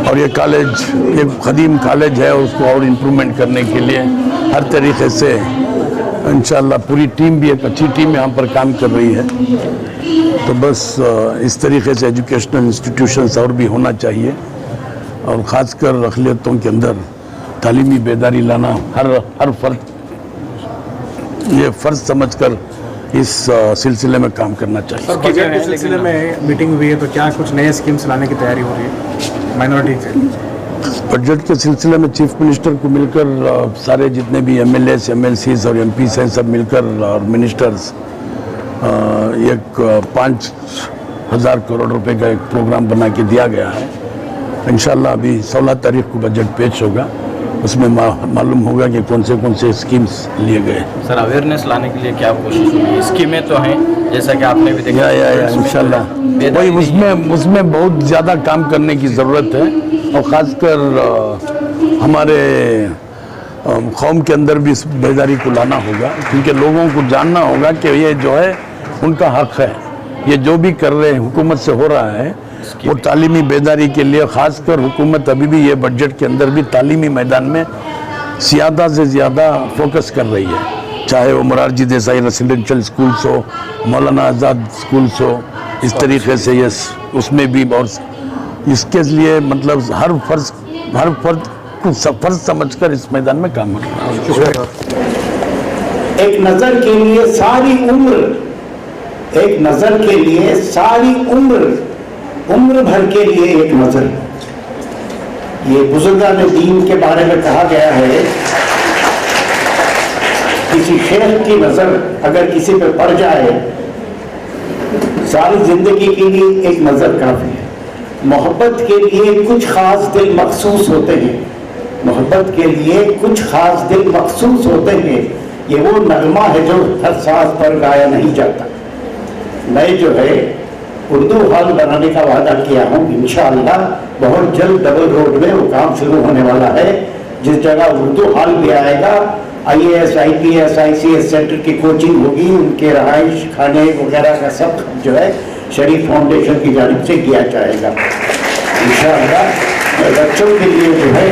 और ये कॉलेज एक कदीम कॉलेज है, उसको और इम्प्रूवमेंट करने के लिए हर तरीके से इंशाल्लाह पूरी टीम भी एक अच्छी टीम यहाँ पर काम कर रही है। तो बस इस तरीके से एजुकेशनल इंस्टीट्यूशंस और भी होना चाहिए और ख़ासकर अक़लियतों के अंदर तालीमी बेदारी लाना हर फर्द ये फ़र्ज समझकर इस सिलसिले में काम करना चाहिए। सर, बजट के सिलसिले में मीटिंग हुई है, तो क्या कुछ नए स्कीम्स लाने की तैयारी हो रही है माइनॉरिटी से? बजट के सिलसिले में चीफ मिनिस्टर को मिलकर सारे जितने भी MLAs, MLCs और MPs हैं सब मिलकर और मिनिस्टर्स एक 5,000 करोड़ रुपए का एक प्रोग्राम बना के दिया गया है। इंशाल्लाह अभी 16 तारीख को बजट पेश होगा, उसमें मालूम होगा कि कौन से स्कीम्स लिए गए। सर, अवेयरनेस लाने के लिए क्या कोशिश होगी? स्कीमें तो हैं जैसा कि आपने भी देखा। या इंशाल्लाह वही उसमें बहुत ज़्यादा काम करने की ज़रूरत है और ख़ासकर हमारे कौम के अंदर भी इस बेदारी को लाना होगा, क्योंकि लोगों को जानना होगा कि ये जो है उनका हक है। ये जो भी कर रहे हैं हुकूमत से हो रहा है वो तालीमी बेदारी के लिए, ख़ासकर हुकूमत अभी भी ये बजट के अंदर भी तालीमी मैदान में ज़्यादा से ज़्यादा फोकस कर रही है, चाहे वो मोरारजी देसाई रेसिडेंशियल स्कूल्स हो, मौलाना आज़ाद स्कूल्स हो, इस तरीके से ये उसमें भी। और इसके लिए मतलब हर फर्द को फर्ज समझकर इस मैदान में काम करना। एक नज़र के लिए सारी उम्र, एक नज़र के लिए सारी उम्र भर के लिए एक नज़र। ये बुजुर्गान दीन के बारे में कहा गया है, किसी शेख की नज़र अगर किसी पे पड़ जाए सारी जिंदगी के लिए एक नज़र काफ़ी है। मोहब्बत के लिए कुछ ख़ास दिल मखसूस होते हैं, मोहब्बत के लिए कुछ ख़ास दिल मखसूस होते हैं। ये वो नगमा है जो हर सांस पर गाया नहीं जाता। मैं जो है उर्दू हॉल बनाने का वादा किया हूँ, इंशाअल्लाह बहुत जल्द डबल रोड में वो काम शुरू होने वाला है। जिस जगह उर्दू हॉल भी आएगा, IAS, IPS, ICS सेंटर की कोचिंग होगी, उनके रहाइश खाने वगैरह का सब जो है शरीफ फाउंडेशन की जानिब से किया जाएगा इंशाअल्लाह। बच्चों के लिए जो है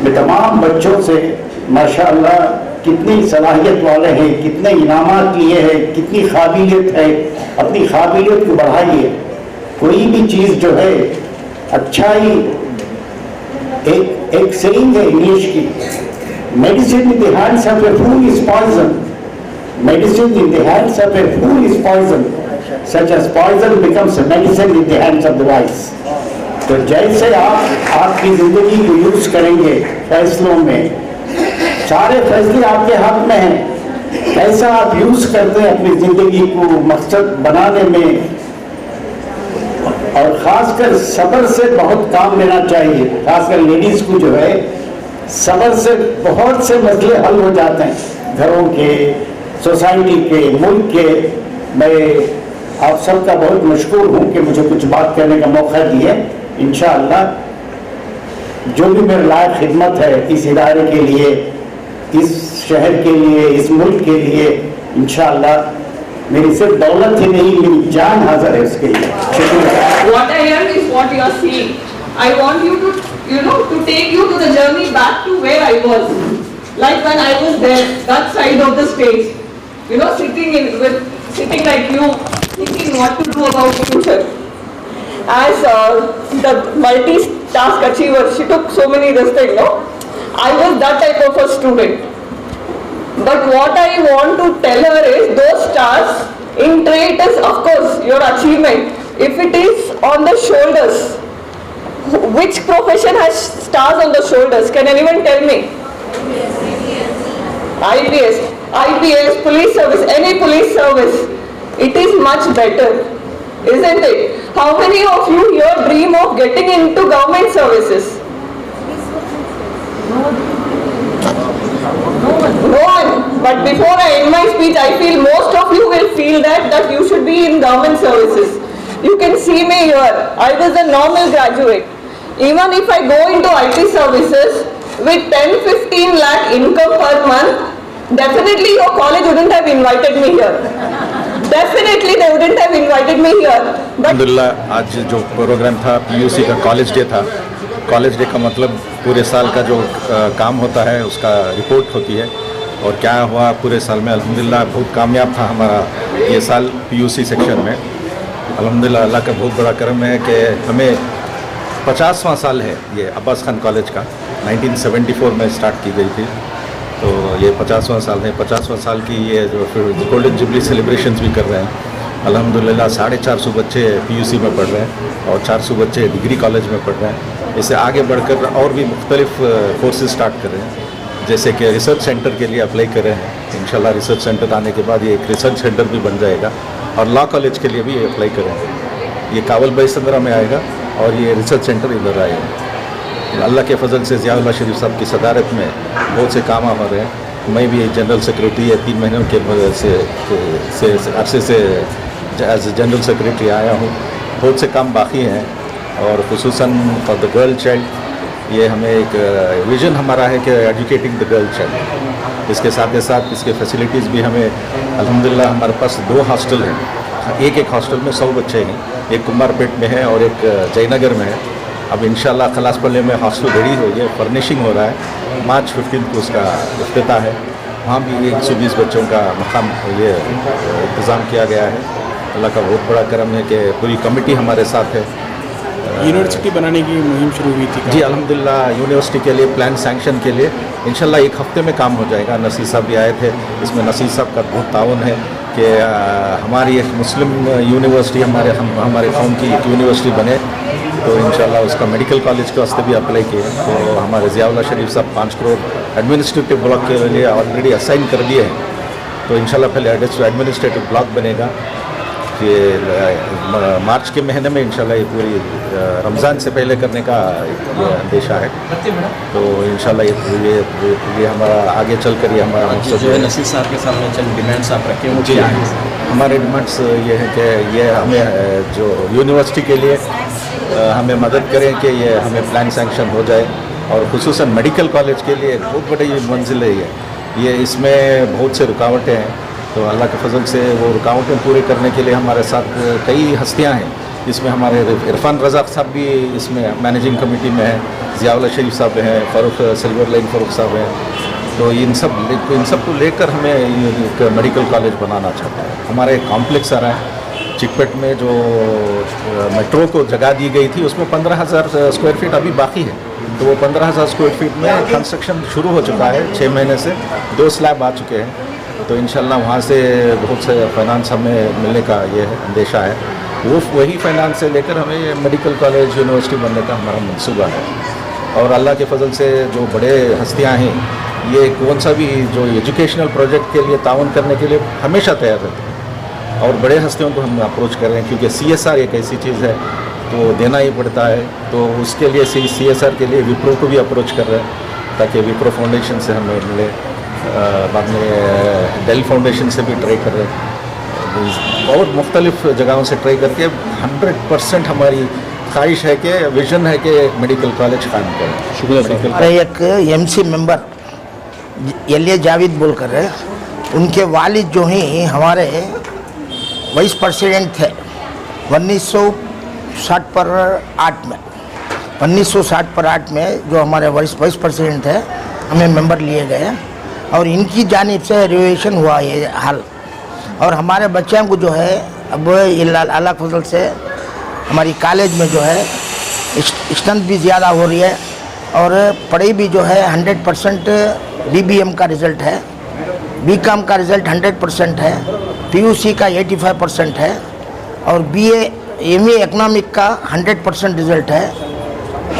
मैं तमाम बच्चों से माशाअल्लाह कितनी सलाहियत वाले हैं, कितने इनामात लिए हैं, कितनी काबिलियत है, अपनी काबिलियत को बढ़ाइए। कोई भी चीज़ जो है अच्छाई, एक सेइंग है इंग्लिश की, medicine in the hands of a fool is poison, medicine in the hands of a fool is poison, such as poison becomes medicine in the hands of the wise. तो जैसे आप आपकी जिंदगी को use करेंगे फैसलों में, सारे फैसले आपके हाथ में हैं, कैसा आप यूज करते हैं अपनी जिंदगी को मकसद बनाने में। और खासकर सब्र से बहुत काम लेना चाहिए, खासकर लेडीज को जो है सब्र से बहुत से मसले हल हो जाते हैं, घरों के, सोसाइटी के, मुल्क के। मैं आप सबका बहुत मशकूर हूँ कि मुझे कुछ बात करने का मौका दिए। इंशाअल्लाह जो भी मेरे लायक खिदमत है इस इदारे के लिए, इस शहर के लिए, इस मुल्क के लिए, इंशाअल्लाह मेरी सिर्फ दौलत ही नहीं, मेरी जान हाजिर है उसके लिए। शुक्रिया। What I am is what you are seeing. I want you to take you to the journey back to where I was, like when I was there, that side of the stage, sitting like you, thinking what to do about the future. As the multi-task achiever, she took so many risks, I was that type of a student. But what I want to tell her is those stars in trade is of course your achievement. If it is on the shoulders, which profession has stars on the shoulders? Can anyone tell me? IPS, police service, any police service. It is much better, isn't it? How many of you here dream of getting into government services? No one. But before I end my speech, I feel most of you will feel that you should be in government services. You can see me here. I was a normal graduate. Even if I go into IT services with 10-15 lakh income per month, definitely your college wouldn't have invited me here. definitely they wouldn't have invited me here. But अल्हम्दुलिल्लाह आज जो programme था PUC का college day था। College day का मतलब पूरे साल का जो काम होता है उसका रिपोर्ट होती है और क्या हुआ पूरे साल में। अल्हम्दुलिल्लाह बहुत कामयाब था हमारा ये साल पीयूसी सेक्शन में। अल्हम्दुलिल्लाह अल्लाह का बहुत बड़ा करम है कि हमें 50वां साल है ये अब्बास खान कॉलेज का। 1974 में स्टार्ट की गई थी, तो ये 50वां साल है। 50वां साल की ये जो फिर गोल्डन जुबली सेलिब्रेशंस भी कर रहे हैं। अल्हम्दुलिल्लाह 450 बच्चे पीयूसी में पढ़ रहे हैं और 400 बच्चे डिग्री कॉलेज में पढ़ रहे हैं। इससे आगे बढ़कर और भी मुख्तलिफ कोर्सेज स्टार्ट कर रहे हैं, जैसे कि रिसर्च सेंटर के लिए अप्लाई कर रहे हैं। इंशाल्लाह रिसर्च सेंटर आने के बाद ये एक रिसर्च सेंटर भी बन जाएगा और लॉ कॉलेज के लिए भी अप्लाई कर रहे हैं। ये कावल बैसंद्रा में आएगा और ये रिसर्च सेंटर इधर आएगा। अल्लाह के फजल से ज़ियाउल्लाह शरीफ साहब की सदारत में बहुत से काम हो रहे हैं। मैं भी जनरल सेक्रेटरी है 3 महीनों के अरसे से एज जनरल सेक्रेटरी आया हूँ। बहुत से काम बाकी हैं और खुसूसन फॉर द गर्ल चाइल्ड ये हमें एक विज़न हमारा है कि एजुकेटिंग द गर्ल चाइल्ड। इसके साथ ही साथ इसके फैसिलिटीज़ भी हमें अल्हम्दुलिल्लाह हमारे पास 2 हॉस्टल हैं। एक हॉस्टल में 100 बच्चे हैं, एक कुमारपेट में है और एक जयनगर में है। अब इंशाल्लाह खलासपल्ले में हॉस्टल रेडी हो गया, फर्निशिंग हो रहा है। मार्च 15 को उसका इफ्तिताह है। वहाँ भी 120 बच्चों का मकाम ये इंतज़ाम किया गया है। अल्लाह का बहुत बड़ा करम है कि पूरी कमेटी हमारे साथ है। यूनिवर्सिटी बनाने की मुहिम शुरू हुई थी जी अल्हम्दुलिल्लाह यूनिवर्सिटी के लिए प्लान सैंक्शन के लिए इंशाल्लाह 1 हफ्ते में काम हो जाएगा। नसीर साहब भी आए थे, इसमें नसीर साहब का बहुत ताउन है कि हमारी एक मुस्लिम यूनिवर्सिटी हमारे कौम की एक यूनिवर्सिटी बने। तो इंशाल्लाह उसका मेडिकल कॉलेज के वास्ते भी अप्लाई किए। तो हमारे ज़ियाउल्लाह शरीफ साहब 5 करोड़ एडमिनिस्ट्रेटिव ब्लॉक के लिए ऑलरेडी असाइन कर दिए हैं। तो इंशाल्लाह पहले एडमिनिस्ट्रेटिव ब्लॉक बनेगा। ये मार्च के महीने में इंशाल्लाह ये पूरी रमज़ान से पहले करने का ये अंदेशा है। तो इंशाल्लाह ये हमारा आगे चल कर ये हमारा मकसद जो है। नसीर साहब के सामने चंद डिमांड्स आप रखे हैं वो जी क्या है? हमारे डिमांड्स ये है कि ये हमें जो यूनिवर्सिटी के लिए हमें मदद करें कि ये हमें प्लान सैंक्शन हो जाए और खुसूसन मेडिकल कॉलेज के लिए बहुत बड़ी मंजिल है ये इसमें बहुत से रुकावटें हैं। तो अल्लाह के फजल से वो रुकावटें पूरे करने के लिए हमारे साथ कई हस्तियां हैं। इसमें हमारे इरफान रज़ाक साहब भी इसमें मैनेजिंग कमेटी में है, ज़ियाउल्लाह शरीफ साहब हैं, फ़ारूक सिल्वर लाइन फ़ारूक साहब हैं। तो इन सब को लेकर हमें एक मेडिकल कॉलेज बनाना चाहते हैं। हमारा एक कॉम्प्लेक्स आ रहा है चिकपेट में जो मेट्रो को जगह दी गई थी, उसमें 15,000 स्क्वायर फीट अभी बाकी है। तो वो 15,000 स्क्वायर फीट में कंस्ट्रक्शन शुरू हो चुका है 6 महीने से, 2 स्लैब आ चुके हैं। तो इंशाल्लाह वहाँ से बहुत से फाइनेंस हमें मिलने का ये अंदेशा है। वही फाइनेंस से लेकर हमें ये मेडिकल कॉलेज यूनिवर्सिटी बनने का हमारा मंसूबा है। और अल्लाह के फजल से जो बड़े हस्तियाँ हैं ये कौन सा भी जो एजुकेशनल प्रोजेक्ट के लिए ताउन करने के लिए हमेशा तैयार रहते हैं और बड़े हस्तियों को हम अप्रोच कर रहे हैं, क्योंकि CSR एक ऐसी चीज़ है तो देना ही पड़ता है। तो उसके लिए CSR के लिए विप्रो को भी अप्रोच कर रहे हैं ताकि विप्रो फाउंडेशन से हमें मिले। बाद में डेल फाउंडेशन से भी ट्राई कर रहे हैं और मुख्तलिफ जगहों से ट्राई करके 100% हमारी ख्वाहिश है कि विजन है कि मेडिकल कॉलेज कायम करें। शुक्रिया। एक MC मेंबर LA जावेद बोलकर है, उनके वालिद जो हैं हमारे वाइस प्रेसिडेंट थे 1960 पर 8 में। 1960 पर 8 में जो हमारे वाइस प्रेसिडेंट थे हमें मेंबर लिए गए और इनकी जानिब से रिजर्वेशन हुआ ये हाल। और हमारे बच्चों को जो है अब अल्लाह फजल से हमारी कॉलेज में जो है स्ट्रेंथ भी ज़्यादा हो रही है और पढ़ाई भी जो है 100% BBM का रिज़ल्ट है, BCom का रिज़ल्ट 100% है, PUC का 85% है और BA MA इकोनॉमिक का 100% रिज़ल्ट है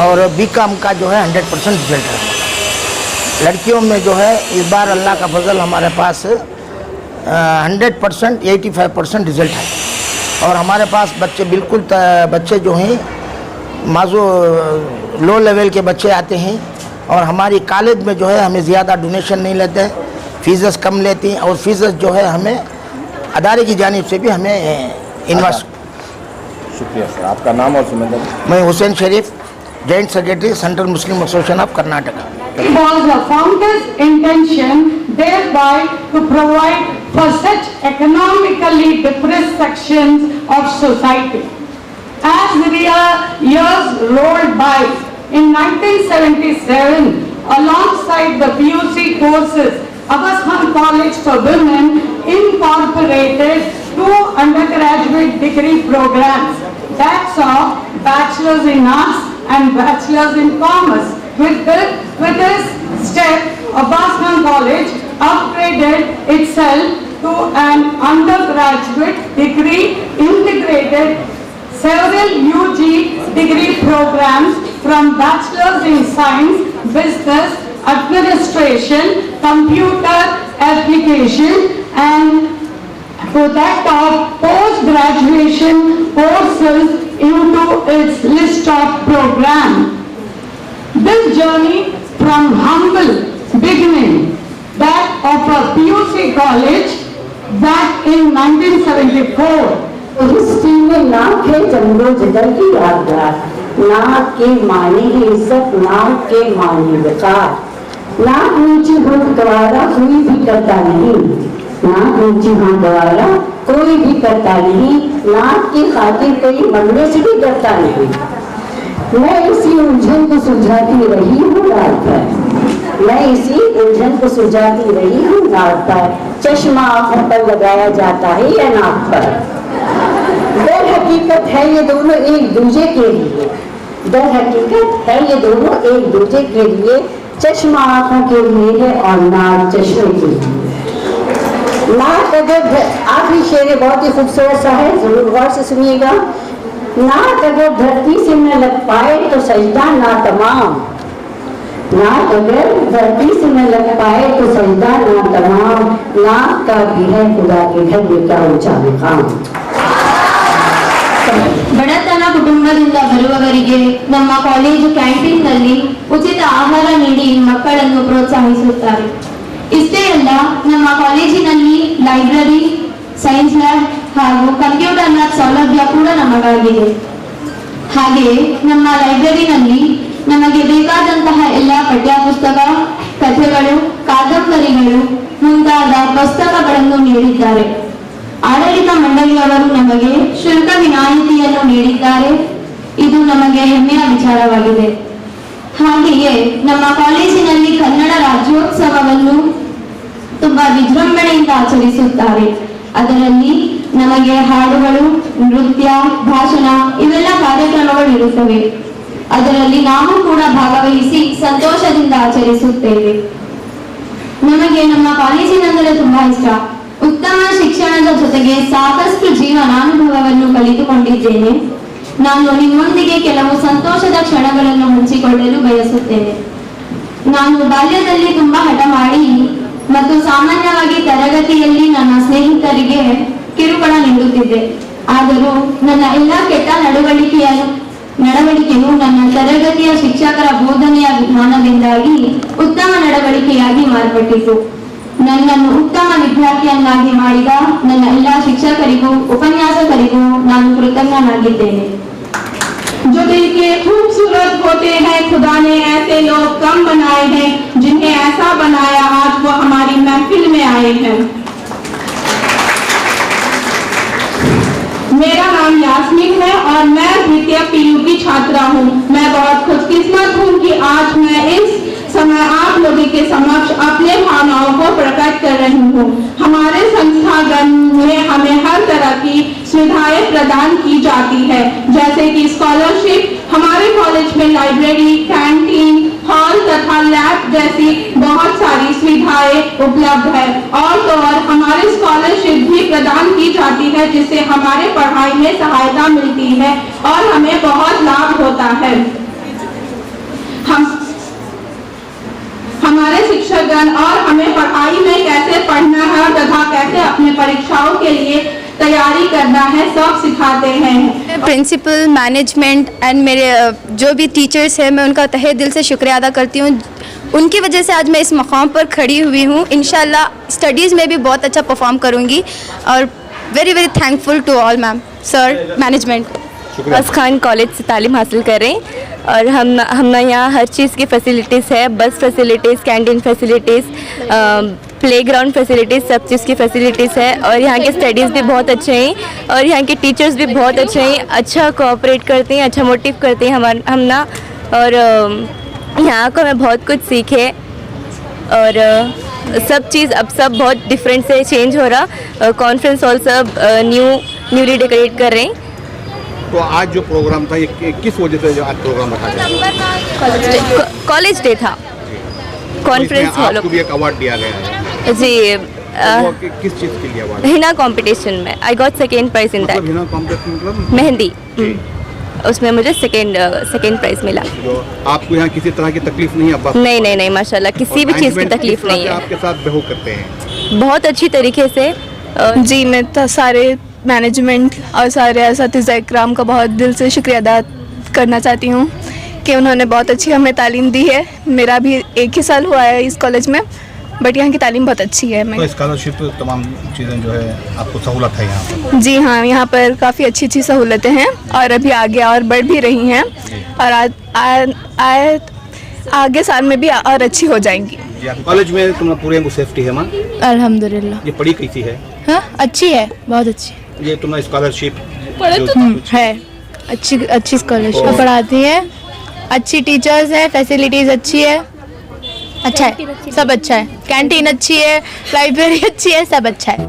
और BCom का जो है 100% रिज़ल्ट है। लड़कियों में जो है इस बार अल्लाह का फजल हमारे पास 100% 85% रिज़ल्ट है। और हमारे पास बच्चे जो हैं माजू लो लेवल के बच्चे आते हैं और हमारी कॉलेज में जो है हमें ज़्यादा डोनेशन नहीं लेते, फ़ीस कम लेती हैं और फ़ीस जो है हमें अदारे की जानिब से भी हमें इन्वेस्ट। शुक्रिया सर, आपका नाम और जिम्मेदारी? मैं Hussain Sharif, joint secretary central Muslim association of Karnataka. It was the founder's intention thereby to provide for such economically depressed sections of society. As the years rolled by, in 1977, alongside the PUC courses, Abbas Khan College for Women incorporated 2 undergraduate degree programs, that saw Bachelor's in Arts and Bachelor's in Commerce. With this step, Abbas Khan College upgraded itself to an undergraduate degree integrated several UG degree programs from Bachelor's in Science, Business, Administration, Computer Application, and to that of post-graduation courses into its list of programs. This journey from humble beginning, that of a PUC college back in 1974, history में नाक है जंगो जदल की यादगार, नाक के माने है इज्जत, नाक के माने विकार, नाक ऊंची हो गवारा कोई भी करता नहीं, नाक ऊंची हो गवारा कोई भी करता नहीं, नाक की खातिर कोई मरने से भी डरता नहीं। मैं इसी उलझन को सुलझाती रही हूँ रात भर, मैं इसी उलझन को सुलझाती रही हूँ रात भर, चश्मा आंखों पर लगाया जाता है या नाक पर। दर हकीकत है ये दोनों एक दूजे के लिए, दर हकीकत है ये दोनों एक दूजे के लिए, चश्मा आंखों के लिए है और नाक चश्मे के लिए। नाक अगर आखिरी शेर बहुत ही खूबसूरत सा है, जरूर गौर से सुनिएगा। नाक अगर धरती से न लग पाए तो सजदा ना तमाम, नाक अगर धरती से न लग पाए तो सजदा ना तमाम, नाक का भी है खुदा के घर में क्या ऊंचा मुकाम। ಬಡತನ ಕುಟುಂಬದಿಂದ ಬರುವವರಿಗೆ ನಮ್ಮ ಕಾಲೇಜು ಕ್ಯಾಂಟೀನ್ನಲ್ಲಿ ಉಚಿತ ಆಹಾರ ನೀಡಿ ಮಕ್ಕಳನ್ನು ಪ್ರೋತ್ಸಾಹಿಸುತ್ತಾರೆ. ಇಷ್ಟೇ ಅಲ್ಲ, ನಮ್ಮ ಕಾಲೇಜಿನಲ್ಲಿ ಲೈಬ್ರರಿ, ಸೈನ್ಸ್ ಲ್ಯಾಬ್ ಹಾಗೂ ಕಂಪ್ಯೂಟರ್ ಲ್ಯಾಬ್ ಸೌಲಭ್ಯ ಕೂಡ ನಮಗಾಗಿದೆ. ಹಾಗೆಯೇ ನಮ್ಮ ಲೈಬ್ರರಿನಲ್ಲಿ ನಮಗೆ ಬೇಕಾದಂತಹ ಎಲ್ಲ ಪಠ್ಯಪುಸ್ತಕ, ಕಥೆಗಳು, ಕಾದಂಬರಿಗಳು ಮುಂತಾದ ಪುಸ್ತಕಗಳನ್ನು ನೀಡಿದ್ದಾರೆ. ಆಡಳಿತ ಮಂಡಳಿಯವರು ನಮಗೆ ಶುಲ್ಕ ವಿನಾಯಿತಿಯನ್ನು ನೀಡಿದ್ದಾರೆ. ಇದು ನಮಗೆ ಹೆಮ್ಮೆಯ ವಿಚಾರವಾಗಿದೆ. ಹಾಗೆಯೇ ನಮ್ಮ ಕಾಲೇಜಿನಲ್ಲಿ ಕನ್ನಡ ರಾಜ್ಯೋತ್ಸವವನ್ನು ತುಂಬಾ ವಿಜೃಂಭಣೆಯಿಂದ ಆಚರಿಸುತ್ತಾರೆ. ಅದರಲ್ಲಿ ನಮಗೆ ಹಾಡುಗಳು, ನೃತ್ಯ, ಭಾಷಣ ಇವೆಲ್ಲ ಕಾರ್ಯಕ್ರಮಗಳು ಇರುತ್ತವೆ. ಅದರಲ್ಲಿ ನಾವು ಕೂಡ ಭಾಗವಹಿಸಿ ಸಂತೋಷದಿಂದ ಆಚರಿಸುತ್ತೇವೆ. ನಮಗೆ ನಮ್ಮ ಕಾಲೇಜಿನೆಂದರೆ ತುಂಬಾ ಇಷ್ಟ. ಉತ್ತಮ ಶಿಕ್ಷಣದ ಜೊತೆಗೆ ಸಾಕಷ್ಟು ಜೀವನಾನುಭವವನ್ನು ಕಲಿತುಕೊಂಡಿದ್ದೇನೆ. ನಾನು ನಿಮ್ಮೊಂದಿಗೆ ಕೆಲವು ಸಂತೋಷದ ಕ್ಷಣಗಳನ್ನು ಹಂಚಿಕೊಳ್ಳಲು ಬಯಸುತ್ತೇನೆ. ನಾನು ಬಾಲ್ಯದಲ್ಲಿ ತುಂಬಾ ಹಠ ಮಾಡಿ ಮತ್ತು ಸಾಮಾನ್ಯವಾಗಿ ತರಗತಿಯಲ್ಲಿ ನನ್ನ ಸ್ನೇಹಿತರಿಗೆ ಕಿರುಕುಳ ನೀಡುತ್ತಿದ್ದೆ. ಆದರೂ ನನ್ನ ಎಲ್ಲ ಕೆಟ್ಟ ನಡವಳಿಕೆಯು ನನ್ನ ತರಗತಿಯ ಶಿಕ್ಷಕರ ಬೋಧನೆಯ ವಿಧಾನದಿಂದಾಗಿ ಉತ್ತಮ ನಡವಳಿಕೆಯಾಗಿ ಮಾರ್ಪಟ್ಟಿತು. ನನ್ನನ್ನು ಉತ್ತಮ ವಿದ್ಯಾರ್ಥಿಯನ್ನಾಗಿ ಮಾಡಿದ ನನ್ನ ಎಲ್ಲ ಶಿಕ್ಷಕರಿಗೂ ಉಪನ್ಯಾಸಕರಿಗೂ ನಾನು ಕೃತಜ್ಞನಾಗಿದ್ದೇನೆ. जो दिल के खूबसूरत होते हैं, खुदा ने ऐसे लोग कम बनाए हैं, जिन्हें ऐसा बनाया आज वो हमारी महफिल में आए हैं। मेरा नाम यास्मीन है और मैं द्वितीय PU की छात्रा हूँ। मैं बहुत खुशकिस्मत हूँ कि आज मैं इस समय आप लोगों के समक्ष अपने भावनाओं को प्रकट कर रही हूँ। हमारे संस्थागण में हमें हर तरह की सुविधाएं प्रदान की जाती है, जैसे कि स्कॉलरशिप, हमारे कॉलेज में लाइब्रेरी, कैंटीन, हॉल तथा लैब जैसी बहुत सारी सुविधाएं उपलब्ध है। और तो और हमारे स्कॉलरशिप भी प्रदान की जाती है, जिससे हमारे पढ़ाई में सहायता मिलती है और हमें बहुत लाभ होता है। हमारे शिक्षकगण और हमें पढ़ाई में कैसे पढ़ना है तथा कैसे अपने परीक्षाओं के लिए तैयारी करना है सब सिखाते हैं। प्रिंसिपल, मैनेजमेंट एंड मेरे जो भी टीचर्स हैं, मैं उनका तहे दिल से शुक्रिया अदा करती हूँ। उनकी वजह से आज मैं इस मकाम पर खड़ी हुई हूँ। इंशाल्लाह स्टडीज़ में भी बहुत अच्छा परफॉर्म करूँगी और very very thankful to all ma'am, sir, management. Abbas Khan college से तालीम हासिल कर रहे हैं और हम यहाँ हर चीज़ की फैसिलिटीज़ है, बस facilities, canteen facilities, playground facilities, सब चीज़ की फैसिलिटीज़ है और यहाँ के स्टडीज़ भी बहुत अच्छे हैं और यहाँ के टीचर्स भी बहुत अच्छे हैं, अच्छा कोऑपरेट करते हैं, अच्छा मोटिव करते हैं हम ना। और यहाँ को मैं बहुत कुछ सीखे और सब चीज़ अब सब बहुत डिफरेंट से चेंज हो रहा। कॉन्फ्रेंस हॉल सब न्यूली डेकोरेट कर रहे हैं। तो आज जो प्रोग्राम था ये किस वजह से जो आज प्रोग्राम रखा गया? कॉलेज डे था, कॉन्फ्रेंस हॉल। आपको भी एक अवार्ड दिया गया है जी। वो किस चीज़ के लिए अवार्ड? हिना कंपटीशन में I got second prize in that. Henna competition मतलब मेहंदी, उसमें मुझे सेकेंड प्राइज मिला। तो आपको यहाँ किसी तरह की तकलीफ नहीं है? नहीं माशाल्लाह किसी भी चीज़ की तकलीफ नहीं है। आपके साथ बिहेव करते हैं बहुत अच्छी तरीके से। जी, मैं तो सारे मैनेजमेंट और सारे असातिज़ा इकराम का बहुत दिल से शुक्रिया अदा करना चाहती हूँ कि उन्होंने बहुत अच्छी हमें तालीम दी है। मेरा भी एक ही साल हुआ है इस कॉलेज में, बट यहाँ की तालीम बहुत अच्छी है। तो स्कॉलरशिप तमाम चीज़ें जो है आपको सहूलत है यहाँ पर? जी हाँ, यहाँ पर काफ़ी अच्छी सहूलतें हैं और अभी आगे और बढ़ भी रही हैं और आगे साल में भी और अच्छी हो जाएंगी। कॉलेज में तुम्हारा पूरे सेफ्टी है माँ? अल्हम्दुलिल्लाह। ये पढ़ी कैसी है? हाँ, अच्छी है, बहुत अच्छी ये तुम्हारा स्कॉलरशिप है। अच्छी स्कॉलरशिप पढ़ाती है, अच्छी टीचर्स है, फैसिलिटीज़ अच्छी है, अच्छा है, सब अच्छा है। कैंटीन अच्छी है, लाइब्रेरी अच्छी है, सब अच्छा है।